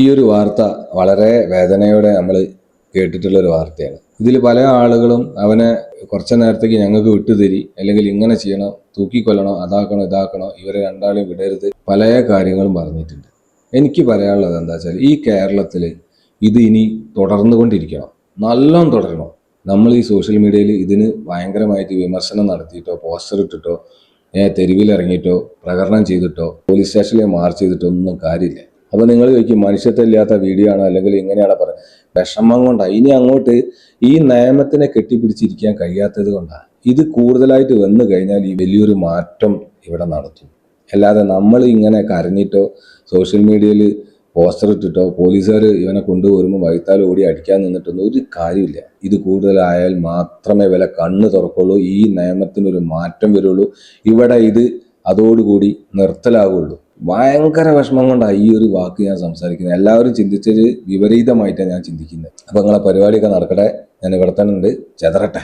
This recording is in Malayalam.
ഈ ഒരു വാർത്ത വളരെ വേദനയോടെ നമ്മൾ കേട്ടിട്ടുള്ള ഒരു വാർത്തയാണ്. ഇതിൽ പല ആളുകളും അവനെ കുറച്ച് നേരത്തേക്ക് ഞങ്ങൾക്ക് വിട്ടുതരി, അല്ലെങ്കിൽ ഇങ്ങനെ ചെയ്യണം, തൂക്കിക്കൊല്ലണം, അതാക്കണോ ഇതാക്കണോ, ഇവരെ രണ്ടാളെയും വിടരുത്, പല കാര്യങ്ങളും പറഞ്ഞിട്ടുണ്ട്. എനിക്ക് പറയാനുള്ളത് എന്താ വെച്ചാൽ, ഈ കേരളത്തിൽ ഇത് ഇനി തുടർന്നുകൊണ്ടിരിക്കണം, നല്ലോണം തുടരണം. നമ്മൾ ഈ സോഷ്യൽ മീഡിയയിൽ ഇതിന് ഭയങ്കരമായിട്ട് വിമർശനം നടത്തിയിട്ടോ, പോസ്റ്റർ ഇട്ടിട്ടോ, തെരുവിലിറങ്ങിയിട്ടോ, പ്രകടനം ചെയ്തിട്ടോ, പോലീസ് സ്റ്റേഷനിൽ മാർച്ച് ചെയ്തിട്ടോ ഒന്നും കാര്യമില്ല. അപ്പോൾ നിങ്ങൾ ചോദിക്കും, മനുഷ്യത്വം ഇല്ലാത്ത വീഡിയോ ആണോ, അല്ലെങ്കിൽ ഇങ്ങനെയാണോ പറയുന്നത്? വിഷമം കൊണ്ടാണ്. ഇനി അങ്ങോട്ട് ഈ നിയമത്തിനെ കെട്ടിപ്പിടിച്ചിരിക്കാൻ കഴിയാത്തത് കൊണ്ടാണ്. ഇത് കൂടുതലായിട്ട് വന്നു കഴിഞ്ഞാൽ ഈ വലിയൊരു മാറ്റം ഇവിടെ നടത്തും. അല്ലാതെ നമ്മൾ ഇങ്ങനെ കരഞ്ഞിട്ടോ സോഷ്യൽ മീഡിയയിൽ പോസ്റ്റർ ഇട്ടിട്ടോ പോലീസുകാർ ഇവനെ കൊണ്ടുവരുമ്പോൾ വൈത്താൽ ഓടി അടിക്കാൻ നിന്നിട്ടൊന്നും ഒരു കാര്യമില്ല. ഇത് കൂടുതലായാൽ മാത്രമേ വില കണ്ണ് തുറക്കുള്ളൂ, ഈ നിയമത്തിനൊരു മാറ്റം വരുള്ളൂ. ഇവിടെ ഇത് അതോടുകൂടി നിർത്തലാകുള്ളൂ. ഭയങ്കര വിഷമം കൊണ്ടാണ് ഈ ഒരു വാക്ക് ഞാൻ സംസാരിക്കുന്നത്. എല്ലാവരും ചിന്തിച്ചൊരു വിപരീതമായിട്ടാണ് ഞാൻ ചിന്തിക്കുന്നത്. അപ്പോൾ നിങ്ങളെ പരിപാടിയൊക്കെ നടക്കട്ടെ. ഞാൻ ഇവിടെ തന്നെ ഉണ്ട്, ചെതറട്ടെ.